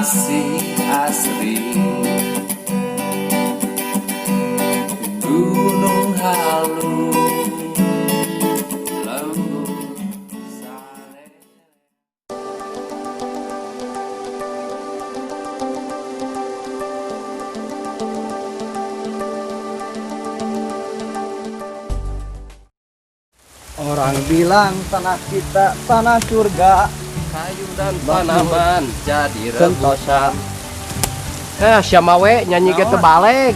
masih asri. Gunung Halu lembut sare. Orang bilang tanah kita tanah surga, Kayu dan tanaman jadi rebusan. Syamawe nyanyi gitu balik.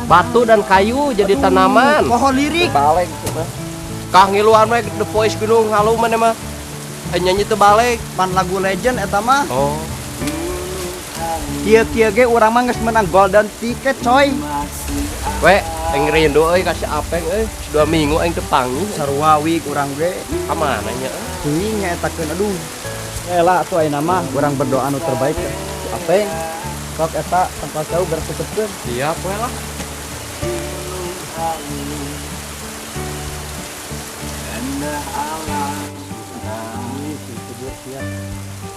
Batu dan kayu jadi tanaman. pohon lirik. Balik gitu mah. Kah ngiluan we The Voice Gunung Halu mana mah. Nyanyi teu balik. Pan lagu legend eta mah. Oh. Kieu-kieu ge urang mah geus menang golden ticket coy. We ngerindu euy kasih apeng euy. 2 minggu aing teu panggil. Sarua week urang ge. Ka mana nya? Teuing nyatakeun aduh. Ela atuh ayeuna mah urang berdoa anu terbaik ke apeng. Sok eta tempat jauh bersesepkeun. Siap we lah. Endah alam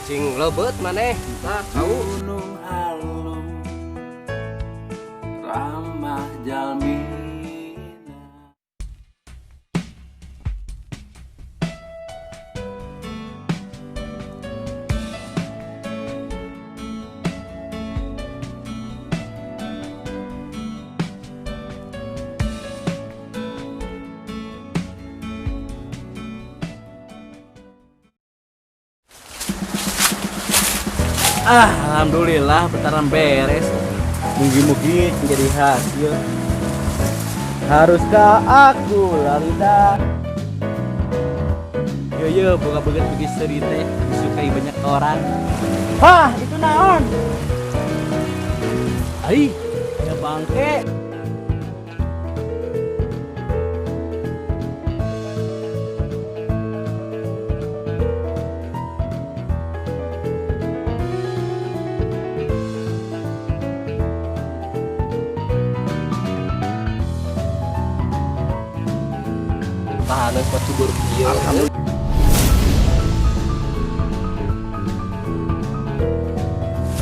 Cing lebeut maneh. Tah kau Gunung Halu ramah jalmi. Alhamdulillah bentaran beres. Mugi-mugi menjadi hasil. Haruskah aku lalida? Yo boga beget begitu seri teh disukai banyak orang. Hah, itu naon? Ai, ya bangke. tahanan batu berkieu.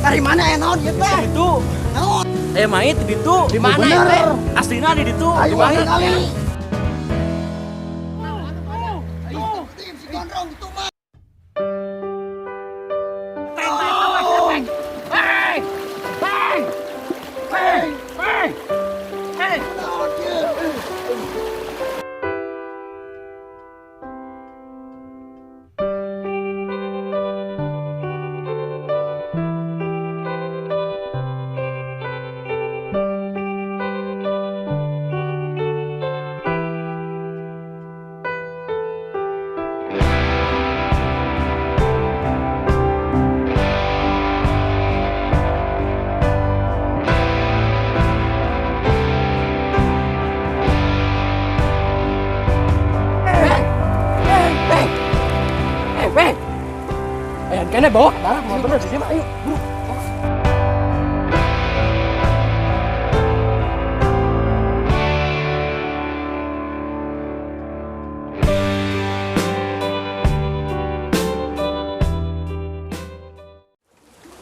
Dari mana ya naon ieu teh? Itu. Naon? Main di ditu. Di mana teh? Aslina di ditu. Di mana kali? Kene bawa, nah, mau bener di sini, ayo, buru.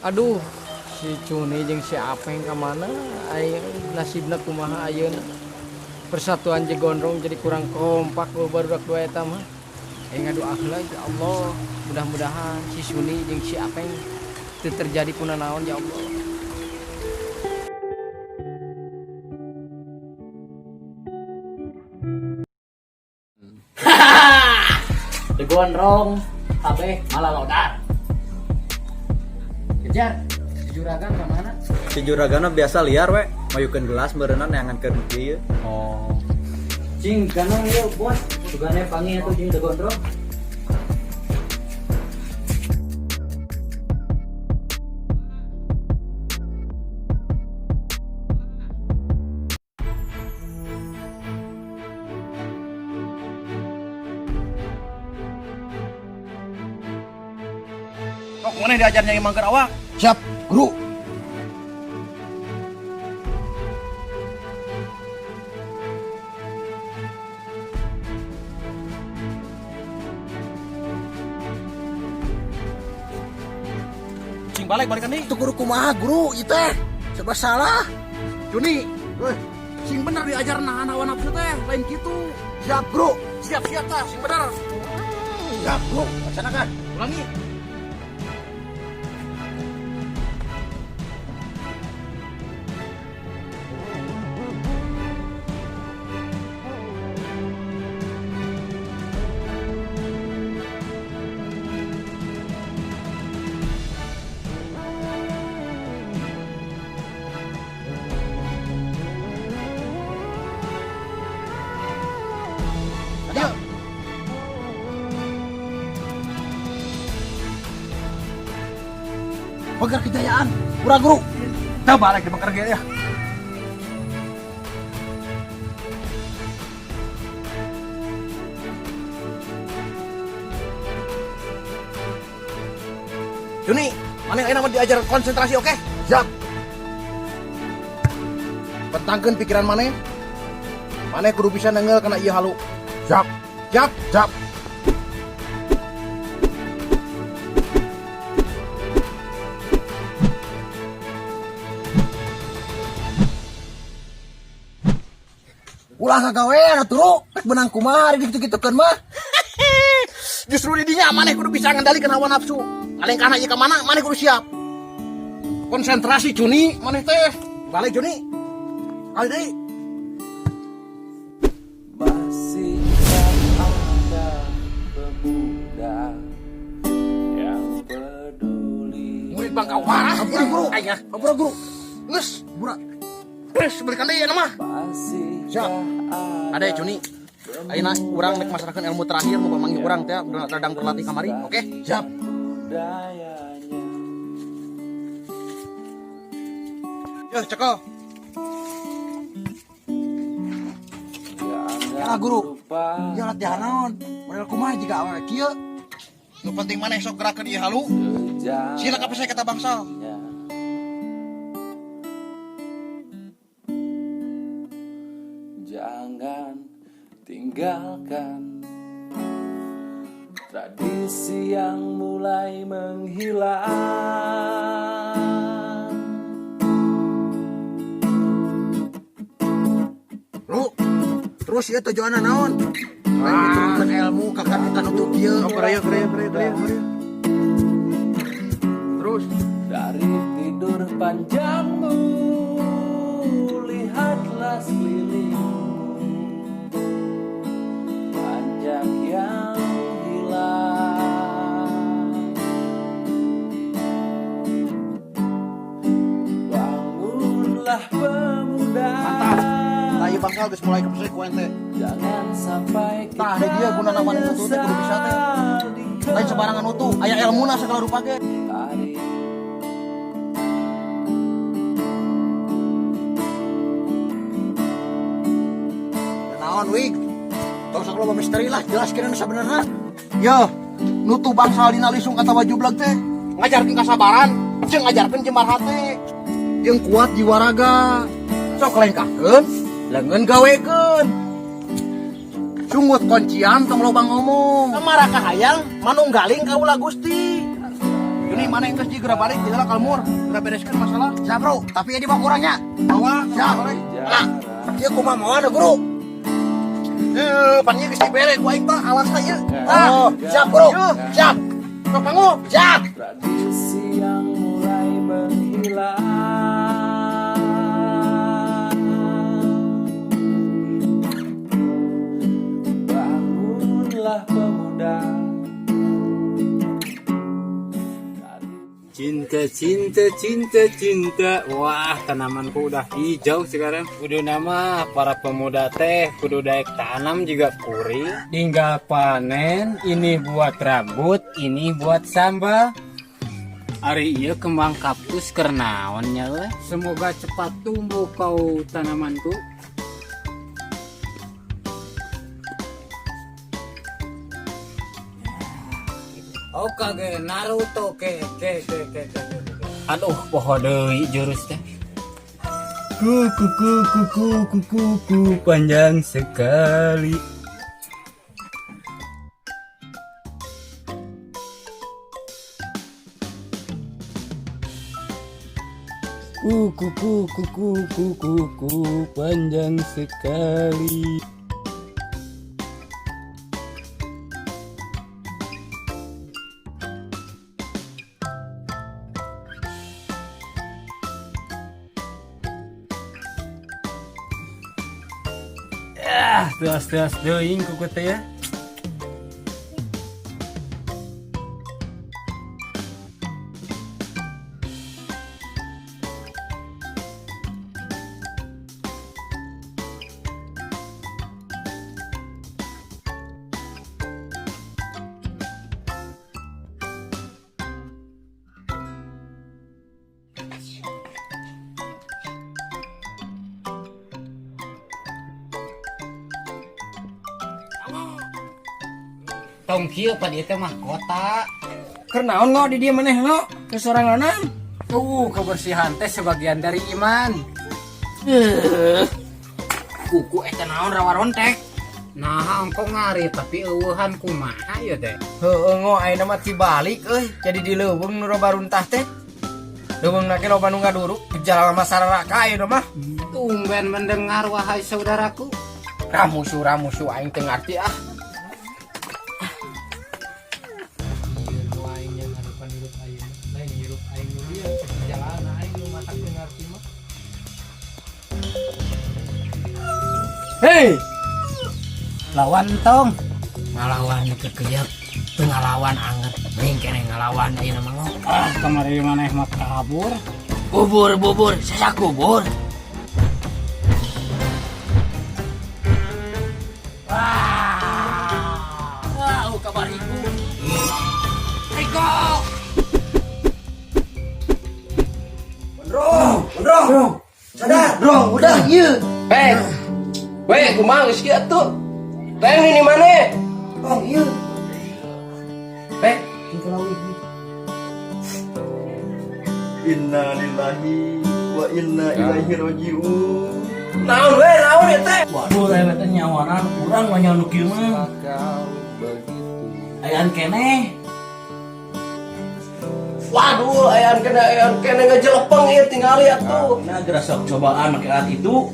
Aduh, si Cuni jeung si Apeng ka mana? Aing nasibna kumaha ayeuna? Persatuan Jegondrong jadi kurang kompak barudak dua eta mah. Aing ngadoakeun ya Allah, mudah-mudahan si Suni jeung si Apeng teu terjadi punanaon ya Allah. Jegondrong kabeh malah lodar. Kejar, si Juragan ka mana? Si Juragana biasa liar we, mayukeun gelas meureunna neangankeun kieu. Oh. Cing ganong yuk bos, sugane pangi atuh jeung Jegondrong. Kok mana diajarnya yang mangker awak? Siap, guru. Cing balikan deui. Itu guru kumaha guru ieu teh? Serba salah. Juni, sing bener diajar nahan hawa nafsu teh, lain kitu. Siap guru. Siap tah, sing bener. Siap guru. Laksanakan. Ulangi. Ayo. Pagar kejayaan. Kurang guru. Kita balik di bakar ya. Juni, mana yang enak diajar konsentrasi, oke? Siap. Pentangkeun pikiran maneh. Maneh kudu bisa nenggel kana ieu halu. Siap. Siap. Siap. Ulah kagawean atuh, rek benang kumaha dikitu-kitukeun mah. Justru di dinya maneh kudu bisa ngendalikan hawa nafsu. Aleng kana ieu ka mana, maneh kudu siap. Konsentrasi Juni, maneh teh. Balik Juni. Ayo deui. Masihkah ada pemuda yang peduli? Murid bangka warah. Hampura guru. Aya. Hampura guru. Geus, Bura. geus berikan deui ya mah. Siap. Ada Juni. Ayeuna urang nek masarakan ilmu terakhir mau pamanggih urang teh radang berlatih kamari, oke? Siap. Dayanya Yo, ceko. Ya guru. Ya latihan naon? Model kumaha jiga awal kieu? Nu penting maneh sok gerakeun ieu halu. Sila ka saya kata bangsa. jangan tinggalkan tradisi yang mulai menghilang. Lu terus ya tujuanna naon? Lain diturunkeun ilmu kakak kita nutup ieu. Keraya. Terus Dari tidur panjangmu, lihatlah sekelilingmu, banyak yang hilang. Bangunlah pemuda, Nah, ieu bangsa geus mulai kepesek ku ente. jangan sampai Tah, ada dia guna nama nutu teh kudu bisa teh. Lain sembarangan nutu, aya ilmuna segala rupa ge. hari. Naon wig? Tong sok loba misteri lah, jelaskeun anu sabenerna. Yo, nutu bangsa dina lisung kata wajublag teh. ngajarkeun kasabaran, jeung ngajarkeun jembar hate. Jeung kuat jiwa raga. Sok lengkahkeun, leungeun gawekeun. Sungut kuncian tong loba ngomong. Kamara kahayang manunggaling kaula Gusti. Ini mana yang geus geura balik digala kalmur, geura bereskeun masalah. Siap, Bro. Tapi ya di bawah kurangnya. Bawa, siap. Nah, ieu kumaha moal ada, Guru? Pan ieu geus dibere ku aing teh awas teh ieu. Oh, siap, Bro. Siap. Sok pangu, siap. Tradisi yang mulai menghilang. Bangunlah pemuda. Cinta. Wah, tanamanku udah hijau sekarang. Kudu nama para pemuda teh, kudu daek tanam juga kuri. Tinggal panen, ini buat rambut, ini buat sambal. Ari iya kembang kaktus kernaonnya weh. Semoga cepat tumbuh kau tanamanku. Oh kage Naruto ke. Aduh poho deui jurus teh. Kuku panjang sekali. Kuku panjang sekali. Teas deui kuku teh ya. Tong kieu pa dieu teh mahkota. Keur naon ngo di dieu maneh ngo? Kesoranganan. Kebersihan teh sebagian dari iman. Kuku eta naon rawa rontek. Nah, engko ngari tapi eueuhan kumaha ya teh? Heueuh ngo ayeuna mah tibalik euy. Jadi di leuweung nu loba runtah teh. Leuweungna ge loba nu ngaduruk gejala masyarakat ayeuna mah. Tumben mendengar wahai saudaraku. Ramusu aing teu ngarti ah. Hei, Lawan tong. ngalawan kekeyep, teu ngalawan anget, mending kene ngalawan ayeuna mah ngo. Kamari maneh mah kabur. Bubur, sasak bubur. Wah, kabar ibu. Riko. Bro, sadar, bro, udah ieu. Weh, kumaha geus kieu atuh? Teng ini mana? Oh, ieu. Inna lillahi wa inna ilaihi rajiun. Naon ya teh? Waduh, eta teh nyawanan urang mah nyawa nu kieu mah. Kau begitu Ayaan keneh. Waduh, ayan kena ngejelepeng ieu tingali atuh. Nah, geura sok cobaan make alat itu.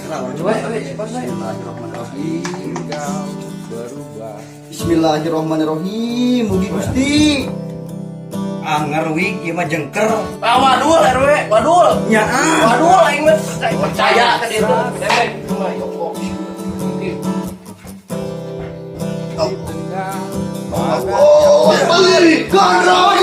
Bismillahirrahmanirrahim. kau berubah. Bismillahirrahmanirrahim. Mugi Gusti. Ngerwig ieu mah jengker. Wadul RW, wadul. Nya Wadul aing mah percaya ka ditu. Dewe cuma yoko. Di tengah Oh, gondrong.